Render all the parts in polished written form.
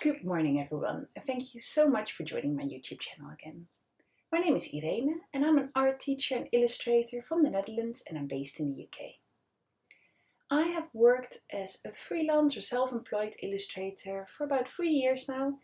Good morning everyone, and thank you so much for joining my YouTube channel again. My name is Irene and I'm an art teacher and illustrator from the Netherlands, and I'm based in the UK. I have worked as a freelance or self-employed illustrator for about 3 years now,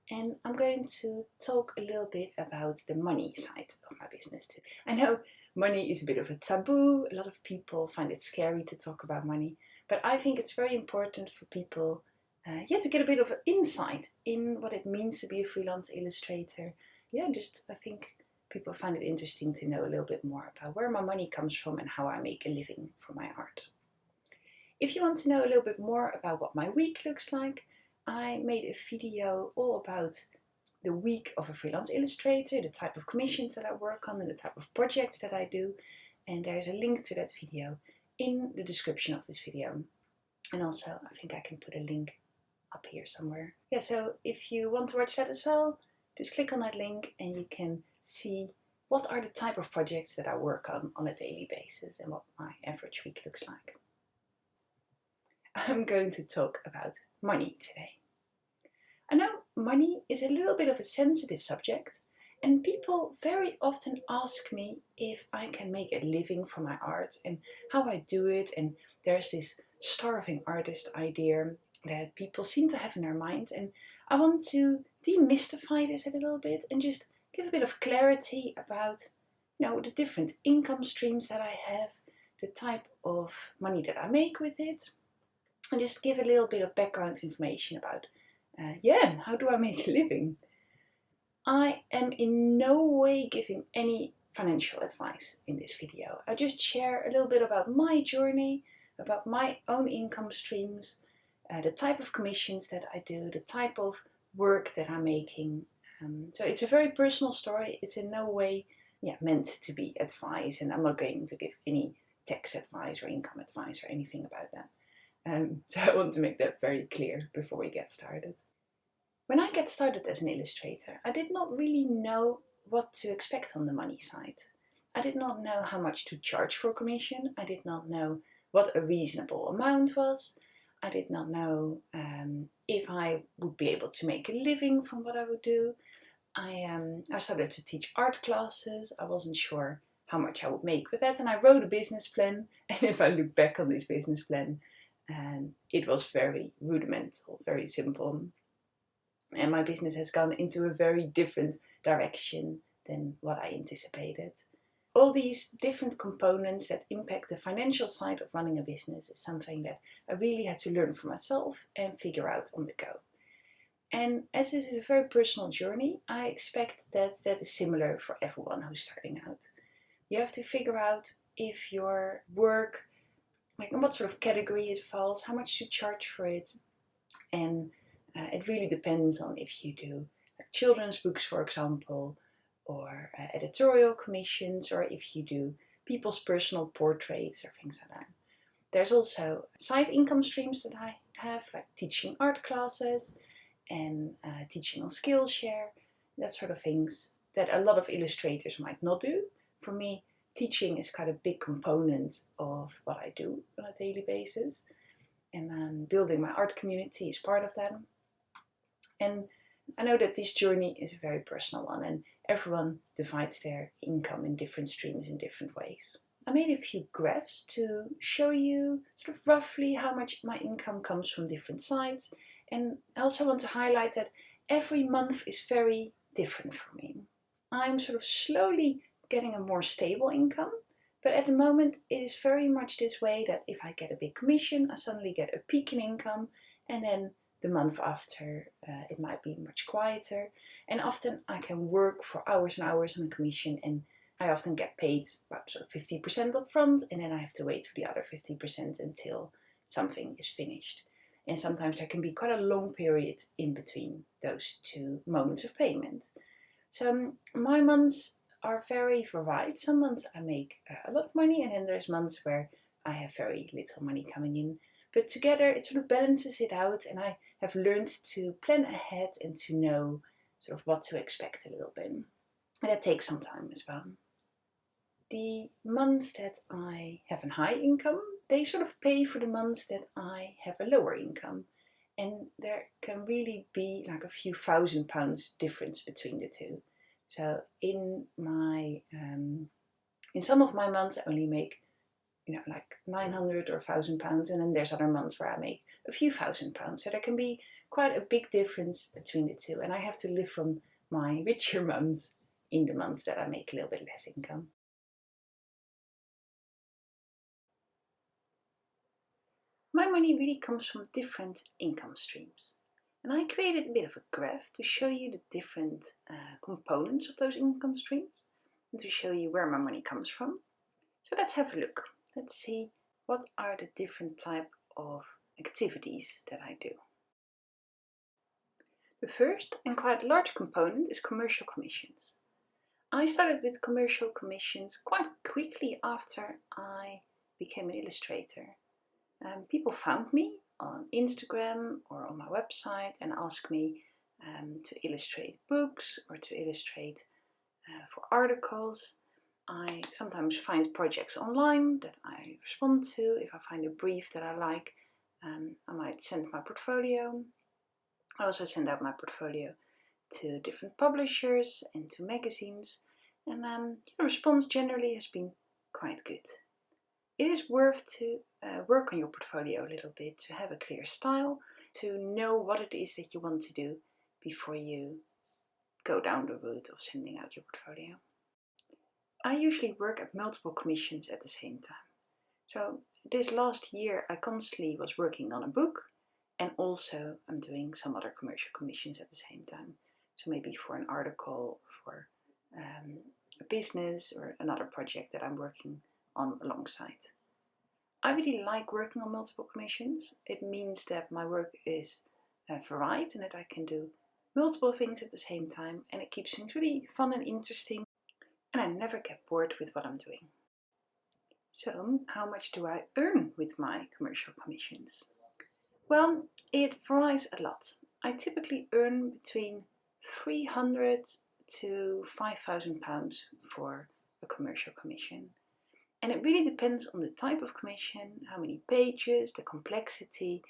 and I'm going to talk a little bit about the money side of my business today. I know money is a bit of a taboo, a lot of people find it scary to talk about money, but I think it's very important for people to get a bit of an insight in what it means to be a freelance illustrator. I think people find it interesting to know a little bit more about where my money comes from and how I make a living from my art. If you want to know a little bit more about what my week looks like, I made a video all about the week of a freelance illustrator, the type of commissions that I work on and the type of projects that I do. And there's a link to that video in the description of this video. And also, I think I can put a link up here somewhere. So if you want to watch that as well, just click on that link and you can see what are the type of projects that I work on a daily basis and what my average week looks like. I'm going to talk about money today. I know money is a little bit of a sensitive subject, and people very often ask me if I can make a living from my art and how I do it, and there's this starving artist idea that people seem to have in their minds, and I want to demystify this a little bit and just give a bit of clarity about the different income streams that I have, the type of money that I make with it, and just give a little bit of background information about how do I make a living. I am in no way giving any financial advice in this video. I just share a little bit about my journey, about my own income streams, the type of commissions that I do, the type of work that I'm making. So it's a very personal story. It's in no way meant to be advice, and I'm not going to give any tax advice or income advice or anything about that. So I want to make that very clear before we get started. When I get started as an illustrator, I did not really know what to expect on the money side. I did not know how much to charge for a commission. I did not know what a reasonable amount was. I did not know if I would be able to make a living from what I would do. I started to teach art classes. I wasn't sure how much I would make with that, and I wrote a business plan. And if I look back on this business plan, it was very rudimental, very simple. And my business has gone into a very different direction than what I anticipated. All these different components that impact the financial side of running a business is something that I really had to learn for myself and figure out on the go. And as this is a very personal journey, I expect that is similar for everyone who's starting out. You have to figure out if your work, in what sort of category it falls, how much to charge for it, and it really depends on if you do children's books, for example, or editorial commissions, or if you do people's personal portraits or things like that. There's also side income streams that I have, like teaching art classes and teaching on Skillshare, that sort of things that a lot of illustrators might not do. For me, teaching is quite a big component of what I do on a daily basis, and building my art community is part of that. And I know that this journey is a very personal one, and everyone divides their income in different streams in different ways. I made a few graphs to show you sort of roughly how much my income comes from different sides, and I also want to highlight that every month is very different for me. I'm sort of slowly getting a more stable income, but at the moment it is very much this way that if I get a big commission, I suddenly get a peak in income, and then the month after it might be much quieter, and often I can work for hours and hours on a commission, and I often get paid about sort of 50% up front, and then I have to wait for the other 50% until something is finished. And sometimes there can be quite a long period in between those two moments of payment. So my months are very varied. Some months I make a lot of money, and then there's months where I have very little money coming in. But together it sort of balances it out, and I have learned to plan ahead and to know sort of what to expect a little bit. And that takes some time as well. The months that I have a high income, they sort of pay for the months that I have a lower income. and there can really be like a few £1,000 difference between the two. So in some of my months I only make like 900 or £1,000, and then there's other months where I make a few £1,000. So there can be quite a big difference between the two, and I have to live from my richer months in the months that I make a little bit less income. My money really comes from different income streams, and I created a bit of a graph to show you the different components of those income streams and to show you where my money comes from. So let's have a look. Let's see what are the different type of activities that I do. The first and quite large component is commercial commissions. I started with commercial commissions quite quickly after I became an illustrator. People found me on Instagram or on my website and asked me to illustrate books or to illustrate for articles. I sometimes find projects online that I respond to. If I find a brief that I like, I might send my portfolio. I also send out my portfolio to different publishers and to magazines, and the response generally has been quite good. It is worth to work on your portfolio a little bit, to have a clear style, to know what it is that you want to do before you go down the route of sending out your portfolio. I usually work at multiple commissions at the same time. So this last year I constantly was working on a book, and also I'm doing some other commercial commissions at the same time. So maybe for an article, for a business or another project that I'm working on alongside. I really like working on multiple commissions. It means that my work is varied and that I can do multiple things at the same time, and it keeps things really fun and interesting, and I never get bored with what I'm doing. So, how much do I earn with my commercial commissions? Well, it varies a lot. I typically earn between £300 to £5,000 for a commercial commission. And it really depends on the type of commission, how many pages, the complexity,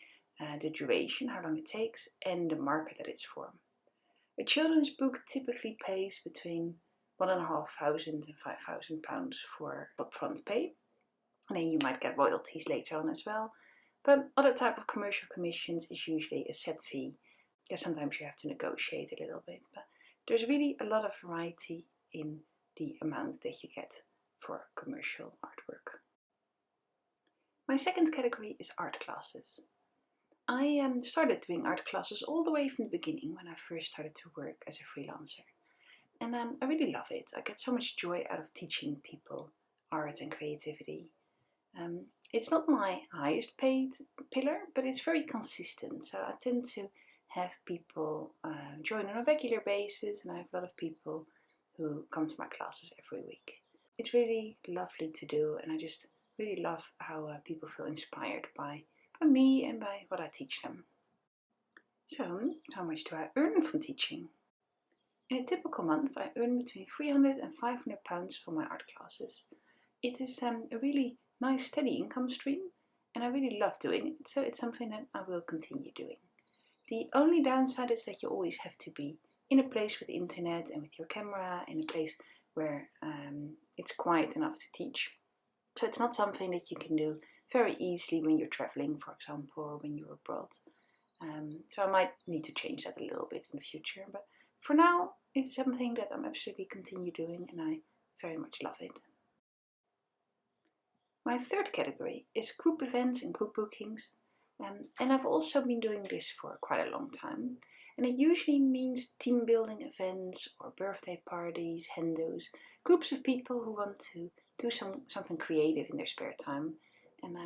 the duration, how long it takes, and the market that it's for. A children's book typically pays between £1,500 and £5,000 for upfront pay, and then you might get royalties later on as well. But other type of commercial commissions is usually a set fee. Yeah, sometimes you have to negotiate a little bit, but there's really a lot of variety in the amount that you get for commercial artwork. My second category is art classes. I started doing art classes all the way from the beginning when I first started to work as a freelancer. And I really love it. I get so much joy out of teaching people art and creativity. It's not my highest paid pillar, but it's very consistent. So I tend to have people join on a regular basis, and I have a lot of people who come to my classes every week. It's really lovely to do, and I just really love how people feel inspired by me and by what I teach them. So, how much do I earn from teaching? In a typical month, I earn between £300 and £500 for my art classes. It is a really nice steady income stream, and I really love doing it, so it's something that I will continue doing. The only downside is that you always have to be in a place with internet and with your camera, in a place where it's quiet enough to teach. So it's not something that you can do very easily when you're traveling, for example, or when you're abroad. So I might need to change that a little bit in the future, but for now it's something that I'm absolutely continue doing, and I very much love it. My third category is group events and group bookings, and I've also been doing this for quite a long time, and it usually means team building events or birthday parties, hendos, groups of people who want to do something creative in their spare time, and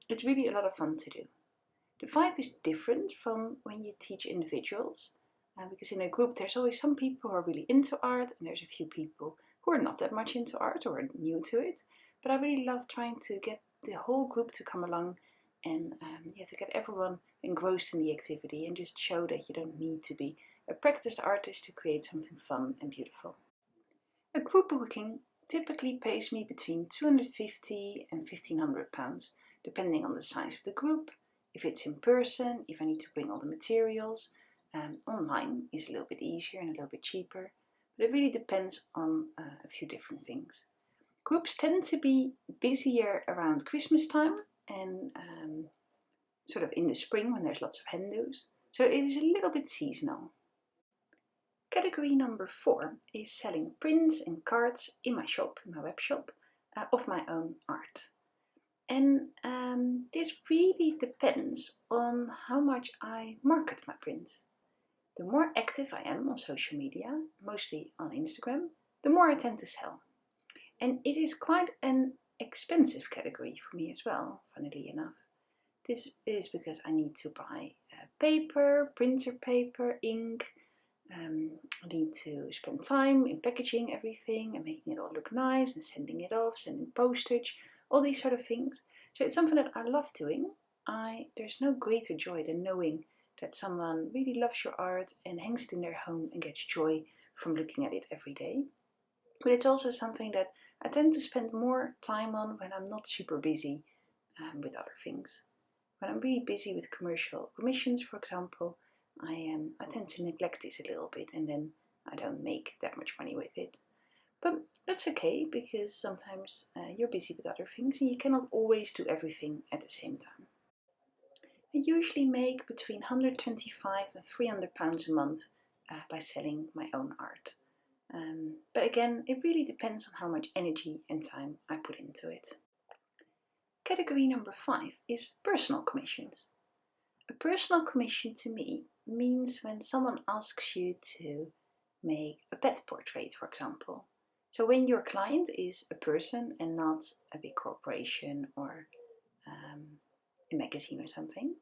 it's really a lot of fun to do. The vibe is different from when you teach individuals, because in a group there's always some people who are really into art, and there's a few people who are not that much into art or are new to it. But I really love trying to get the whole group to come along and to get everyone engrossed in the activity and just show that you don't need to be a practiced artist to create something fun and beautiful. A group booking typically pays me between £250 and £1,500, depending on the size of the group, if it's in person, if I need to bring all the materials. Online is a little bit easier and a little bit cheaper, but it really depends on a few different things. Groups tend to be busier around Christmas time and sort of in the spring when there's lots of hen do's, so it is a little bit seasonal. Category number 4 is selling prints and cards in my shop, in my web shop, of my own art. And this really depends on how much I market my prints. The more active I am on social media, mostly on Instagram, the more I tend to sell. And it is quite an expensive category for me as well, funnily enough. This is because I need to buy paper, printer paper, ink. I need to spend time in packaging everything and making it all look nice and sending it off, sending postage, all these sort of things. So it's something that I love doing. There's no greater joy than knowing that someone really loves your art and hangs it in their home and gets joy from looking at it every day. But it's also something that I tend to spend more time on when I'm not super busy with other things. When I'm really busy with commercial commissions, for example, I tend to neglect this a little bit and then I don't make that much money with it. But that's okay, because sometimes you're busy with other things and you cannot always do everything at the same time. I usually make between 125 and 300 pounds a month by selling my own art. But again, it really depends on how much energy and time I put into it. Category number 5 is personal commissions. A personal commission to me means when someone asks you to make a pet portrait, for example. So when your client is a person and not a big corporation or a magazine or something.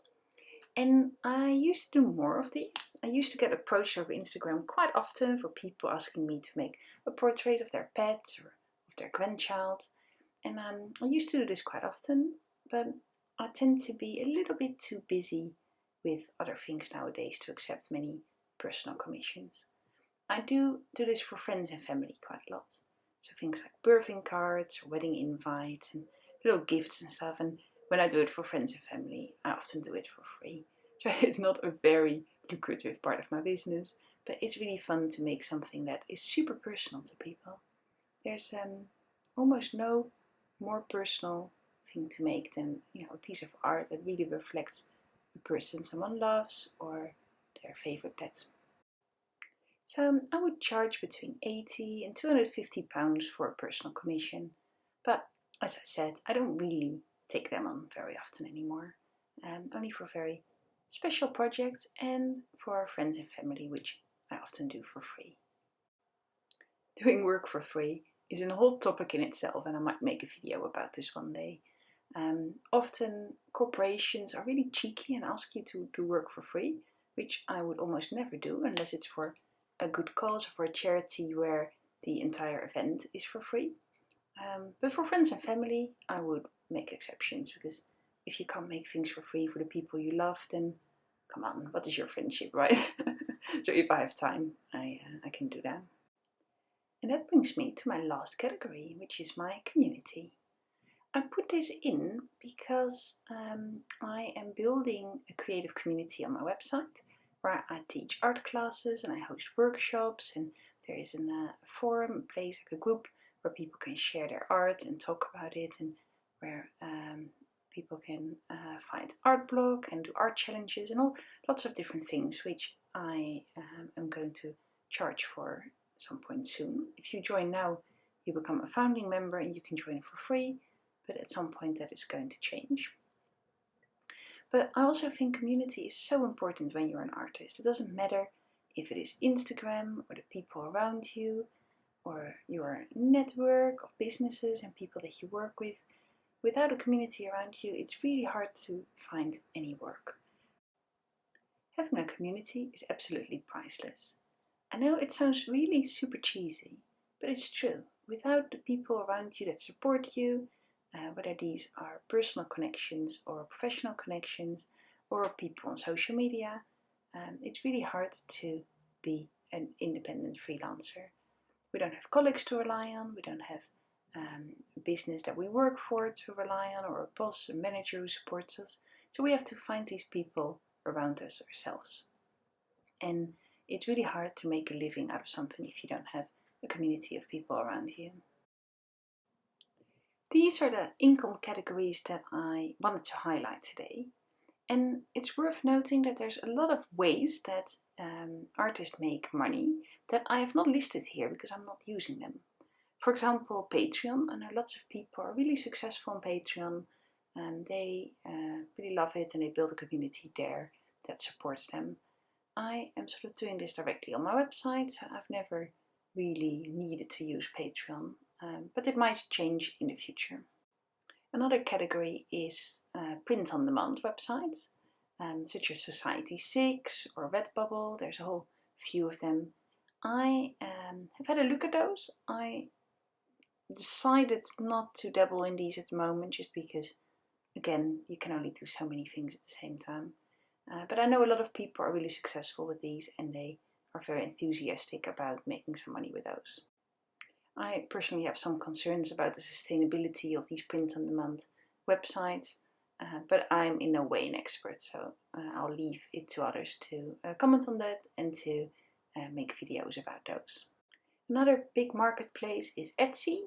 And I used to do more of these. I used to get approached over Instagram quite often for people asking me to make a portrait of their pet or of their grandchild. And I used to do this quite often, but I tend to be a little bit too busy with other things nowadays to accept many personal commissions. I do this for friends and family quite a lot. So things like birthing cards or wedding invites and little gifts and stuff. And when I do it for friends and family, I often do it for free. So it's not a very lucrative part of my business, but it's really fun to make something that is super personal to people. There's almost no more personal thing to make than a piece of art that really reflects the person someone loves or their favorite pet. So I would charge between 80 and 250 pounds for a personal commission, but as I said, I don't really take them on very often anymore, only for very special projects and for friends and family, which I often do for free. Doing work for free is a whole topic in itself, and I might make a video about this one day. Often corporations are really cheeky and ask you to do work for free, which I would almost never do unless it's for a good cause or for a charity where the entire event is for free. But for friends and family, I would make exceptions, because if you can't make things for free for the people you love, then come on, what is your friendship, right? So if I have time, I can do that. And that brings me to my last category, which is my community. I put this in because I am building a creative community on my website where I teach art classes and I host workshops, and there is a forum, a place, like a group where people can share their art and talk about it, and where people can find art blog and do art challenges and lots of different things, which I am going to charge for at some point soon. If you join now, you become a founding member and you can join for free, but at some point that is going to change. But I also think community is so important when you're an artist. It doesn't matter if it is Instagram or the people around you or your network of businesses and people that you work with. Without a community around you, it's really hard to find any work. Having a community is absolutely priceless. I know it sounds really super cheesy, but it's true. Without the people around you that support you, whether these are personal connections or professional connections or people on social media, it's really hard to be an independent freelancer. We don't have colleagues to rely on, we don't have a business that we work for to rely on, or a boss, a manager who supports us. So we have to find these people around us ourselves. And it's really hard to make a living out of something if you don't have a community of people around you. These are the income categories that I wanted to highlight today. And it's worth noting that there's a lot of ways that artists make money that I have not listed here because I'm not using them. For example, Patreon. I know lots of people are really successful on Patreon and they really love it and they build a community there that supports them. I am sort of doing this directly on my website, so I've never really needed to use Patreon, but it might change in the future. Another category is print-on-demand websites, such as Society6 or Redbubble. There's a whole few of them. I have had a look at those. I decided not to dabble in these at the moment, just because, again, you can only do so many things at the same time. But I know a lot of people are really successful with these and they are very enthusiastic about making some money with those. I personally have some concerns about the sustainability of these print-on-demand websites, but I'm in no way an expert, so I'll leave it to others to comment on that and to make videos about those. Another big marketplace is Etsy.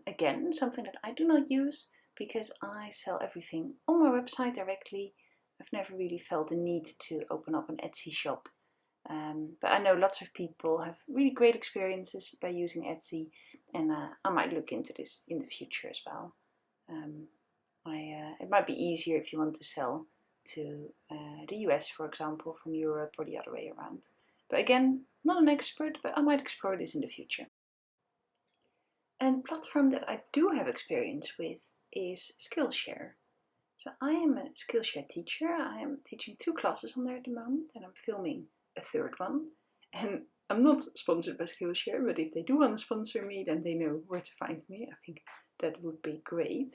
Again, something that I do not use because I sell everything on my website directly. I've never really felt the need to open up an Etsy shop. But I know lots of people have really great experiences by using Etsy, and I might look into this in the future as well. It might be easier if you want to sell to the US, for example, from Europe, or the other way around. But again, not an expert, but I might explore this in the future. And platform that I do have experience with is Skillshare. So I am a Skillshare teacher. I am teaching 2 classes on there at the moment and I'm filming a 3rd one. And I'm not sponsored by Skillshare, but if they do want to sponsor me, then they know where to find me. I think that would be great.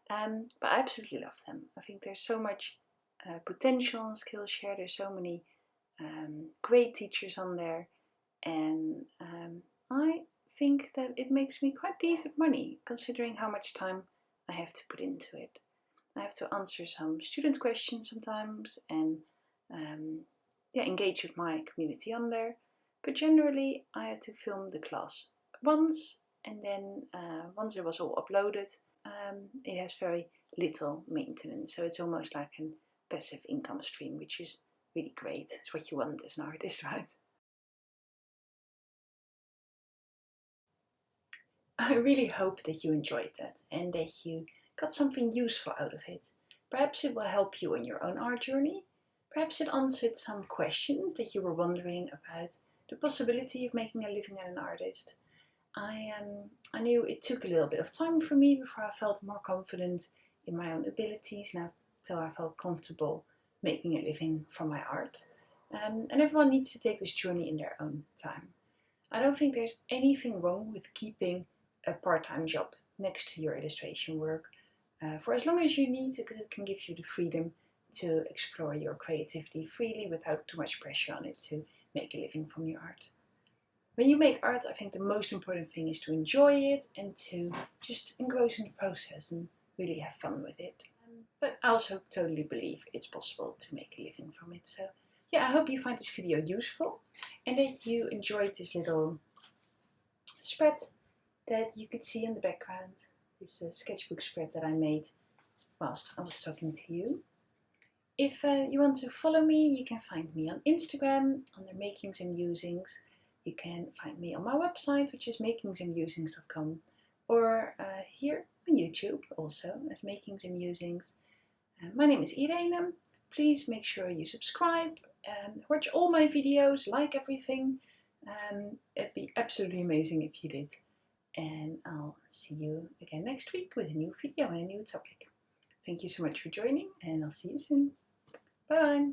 But I absolutely love them. I think there's so much potential on Skillshare. There's so many great teachers on there. And I think that it makes me quite decent money, considering how much time I have to put into it. I have to answer some student questions sometimes and engage with my community on there. But generally I had to film the class once, and then once it was all uploaded, it has very little maintenance. So it's almost like a passive income stream, which is really great. It's what you want as an artist, right? I really hope that you enjoyed that and that you got something useful out of it. Perhaps it will help you on your own art journey. Perhaps it answered some questions that you were wondering about the possibility of making a living as an artist. I knew it took a little bit of time for me before I felt more confident in my own abilities and until I felt comfortable making a living from my art. And everyone needs to take this journey in their own time. I don't think there's anything wrong with keeping a part-time job next to your illustration work for as long as you need to, because it can give you the freedom to explore your creativity freely without too much pressure on it to make a living from your art. When you make art, I think the most important thing is to enjoy it and to just engross in the process and really have fun with it. But I also totally believe it's possible to make a living from it. So yeah, I hope you find this video useful and that you enjoyed this little spread that you could see in the background. This sketchbook spread that I made whilst I was talking to you. If you want to follow me, you can find me on Instagram under Makings and Musings. You can find me on my website, which is makingsandmusings.com, or here on YouTube also as Makings and Musings. My name is Irene. Please make sure you subscribe, watch all my videos, like everything. It'd be absolutely amazing if you did. And I'll see you again next week with a new video and a new topic. Thank you so much for joining, and I'll see you soon. Bye!